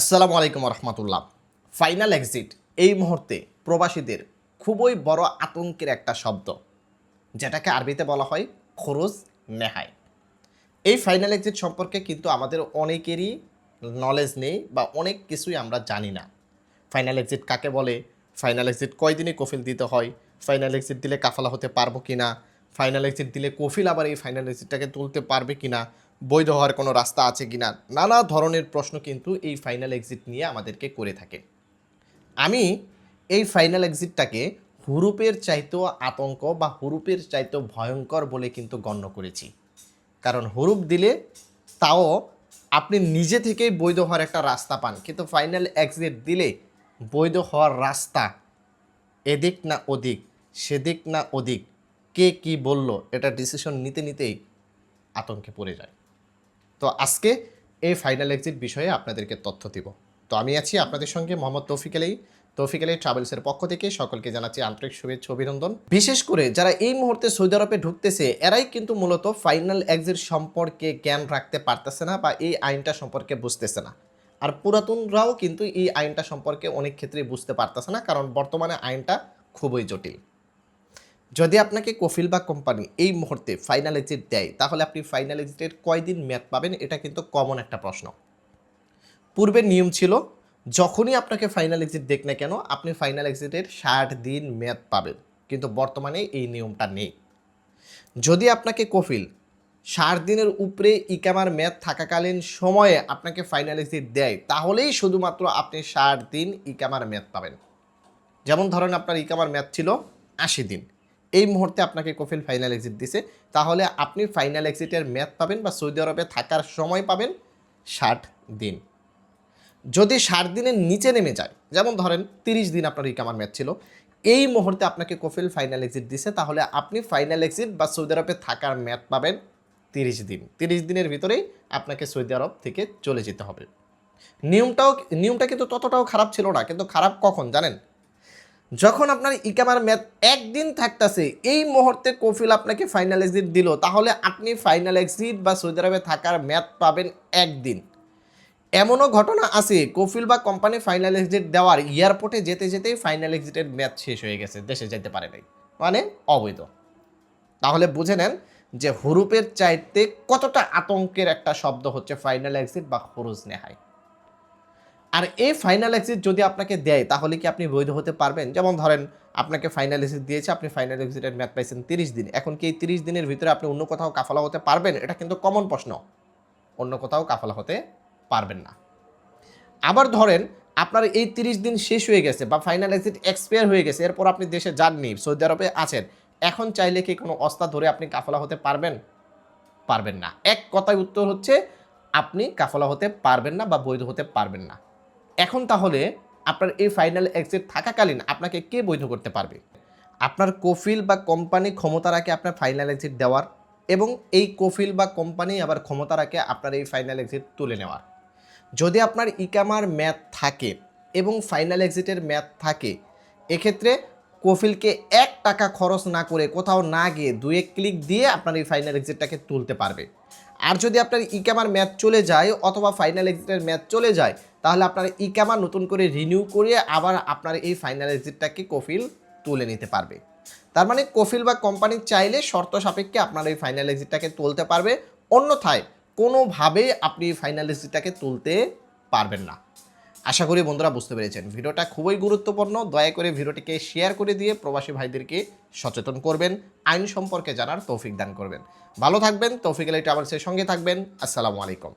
আসসালামু আলাইকুম রহমতুল্লাহ। Final exit এই মুহূর্তে প্রবাসীদের খুবই বড় আতঙ্কের একটা শব্দ, যেটাকে আরবিতে বলা হয় খরচ নেহায়। এই ফাইনাল এক্সিট সম্পর্কে কিন্তু আমাদের অনেকেরই নলেজ নেই বা অনেক কিছুই আমরা জানি না। ফাইনাল এক্সিট কাকে বলে, ফাইনাল এক্সিট কয়দিনে কফিল দিতে হয়, ফাইনাল এক্সিট দিলে কাফালা হতে পারবো কি না, ফাইনাল এক্সিট দিলে কফিল আবার এই ফাইনাল এক্সিটটাকে তুলতে পারবে কি না, বৈধ হওয়ার কোনো রাস্তা আছে কি না, নানা ধরনের প্রশ্ন কিন্তু এই ফাইনাল এক্সিট নিয়ে আমাদেরকে করে থাকে। আমি এই ফাইনাল এক্সিটটাকে হুরুপের চাইতেও আতঙ্ক বা হুরুপের চাইতেও ভয়ঙ্কর বলে কিন্তু গণ্য করেছি। কারণ হুরুপ দিলে তাও আপনি নিজে থেকেই বৈধ হওয়ার একটা রাস্তা পান, কিন্তু ফাইনাল এক্সিট দিলে বৈধ হওয়ার রাস্তা এদিক না ওদিক, সেদিক না ওদিক, কে কি বলল এটা ডিসিশন নিতে নিতেই আতঙ্কে পড়ে যায়। তো আজকে এই ফাইনাল এক্সিট বিষয়ে আপনাদেরকে তথ্য দিব। তো আমি আছি আপনাদের সঙ্গে মোহাম্মদ তৌফিক আলী ট্রাভেলসের পক্ষ থেকে সকলকে জানাচ্ছি আন্তরিক শুভেচ্ছা অভিনন্দন। বিশেষ করে যারা এই মুহূর্তে সৌদি আরবে ঢুকতেছে এরাই কিন্তু মূলত ফাইনাল এক্সিট সম্পর্কে জ্ঞান রাখতে পারতেছে না বা এই আইনটা সম্পর্কে বুঝতেছে না। আর পুরাতনরাও কিন্তু এই আইনটা সম্পর্কে অনেক ক্ষেত্রেই বুঝতে পারতেছে না, কারণ বর্তমানে আইনটা খুবই জটিল। যদি আপনাকে কফিল বা কোম্পানি এই মুহূর্তে ফাইনাল এক্সিট দেয়, তাহলে আপনি ফাইনাল এক্সিটের কয়দিন মেয়াদ পাবেন, এটা কিন্তু কমন একটা প্রশ্ন। পূর্বের নিয়ম ছিল যখনই আপনাকে ফাইনাল এক্সিট দেখ না কেন আপনি ফাইনাল এক্সিটের 60 দিন মেয়াদ পাবেন, কিন্তু বর্তমানে এই নিয়মটা নেই। যদি আপনাকে কফিল 60 দিনের উপরে ইকামার মেয়াদ থাকাকালীন সময়ে আপনাকে ফাইনাল এক্সিট দেয়, তাহলেই শুধুমাত্র আপনি 60 দিন ইকামার মেয়াদ পাবেন। যেমন ধরেন আপনার ইকামার মেয়াদ ছিল 80 দিন, এই মুহূর্তে আপনাকে কফিল ফাইনাল এক্সিট দিছে, তাহলে আপনি ফাইনাল এক্সিটের মেয়াদ পাবেন বা সৌদি আরবে থাকার সময় পাবেন 60 দিন। যদি 60 দিনের নিচে নেমে যায়, যেমন ধরেন 30 দিন আপনার ইকামার মেয়াদ ছিল, এই মুহূর্তে আপনাকে কফিল ফাইনাল এক্সিট দিছে, তাহলে আপনি ফাইনাল এক্সিট বা সৌদি আরবে থাকার মেয়াদ পাবেন 30 দিন। 30 দিনের ভিতরেই আপনাকে সৌদি আরব থেকে চলে যেতে হবে। নিয়মটা কিন্তু ততটাও খারাপ ছিল না, কিন্তু খারাপ কখন জানেন? যখন আপনার ইকামার মেয়াদ একদিন থাকতেছে, এই মুহূর্তে কফিল আপনাকে ফাইনাল এক্সিট দিল, তাহলে আপনি ফাইনাল এক্সিট বা সৌদি আরবে থাকার মেয়াদ পাবেন একদিন। এমনও ঘটনা আছে কফিল বা কোম্পানি ফাইনাল এক্সিট দেওয়ার এয়ারপোর্টে যেতে যেতেই ফাইনাল এক্সিটের মেয়াদ শেষ হয়ে গেছে, দেশে যেতে পারে নাই, মানে অবৈধ। তাহলে বুঝে নেন যে হুরুপের চাইতে কতটা আতঙ্কের একটা শব্দ হচ্ছে ফাইনাল এক্সিট বা খরচ নেহায়। আর এই ফাইনাল এক্সিট যদি আপনাকে দেয়, তাহলে কি আপনি বৈধ হতে পারবেন? যেমন ধরেন আপনাকে ফাইনাল এক্সিট দিয়েছে, আপনি ফাইনাল এক্সিটের মেয়াদ পাইছেন 30 দিন। এখন কি এই 30 দিনের ভিতরে আপনি অন্য কোথাও কাফালা হতে পারবেন? এটা কিন্তু কমন প্রশ্ন। অন্য কোথাও কাফালা হতে পারবেন না। আবার ধরেন আপনার এই 30 দিন শেষ হয়ে গেছে বা ফাইনাল এক্সিট এক্সপায়ার হয়ে গেছে, এরপর আপনি দেশে যাননি, সৌদি আরবে আছেন, এখন চাইলে কি কোনো অস্তা ধরে আপনি কাফালা হতে পারবেন? পারবেন না। এক কথায় উত্তর হচ্ছে আপনি কাফালা হতে পারবেন না বা বৈধ হতে পারবেন না। এখন তাহলে আপনার এই ফাইনাল এক্সিট থাকাকালীন আপনাকে কে বৈধ করতে পারবে? আপনার কফিল বা কোম্পানি ক্ষমতা রাখে আপনার ফাইনাল এক্সিট দেওয়ার, এবং এই কফিল বা কোম্পানি আবার ক্ষমতা রাখে আপনার এই ফাইনাল এক্সিট তুলে নেওয়ার। যদি আপনার ইকামার মেয়াদ থাকে এবং ফাইনাল এক্সিটের মেয়াদ থাকে, এক্ষেত্রে কফিলকে 1 টাকা খরচ না করে, কোথাও না গিয়ে 2-1 ক্লিক দিয়ে আপনার এই ফাইনাল এক্সিটটাকে তুলতে পারবে। আর যদি আপনার ইকামার মেয়াদ চলে যায় অথবা ফাইনাল এক্সিটের মেয়াদ চলে যায়, তাহলে আপনার ইকামা নতুন করে রিনিউ করে আবার আপনার এই ফাইনাল এক্সিটটাকে কফিল তুলে নিতে পারবে। তার মানে কফিল বা কোম্পানি চাইলে শর্ত সাপেক্ষে আপনার এই ফাইনাল এক্সিটটাকে তুলতে পারবে, অন্যথায় কোনোভাবেই আপনি ফাইনাল এক্সিটটাকে তুলতে পারবেন না। আশা করি বন্ধুরা বুঝতে পেরেছেন। ভিডিওটা খুবই গুরুত্বপূর্ণ, দয়া করে ভিডিওটিকে শেয়ার করে দিয়ে প্রবাসী ভাইদেরকে সচেতন করবেন, আইন সম্পর্কে জানার তৌফিক দান করবেন। ভালো থাকবেন, তৌফিক আলী ট্রাভেলসের সঙ্গে থাকবেন। আসসালামু আলাইকুম।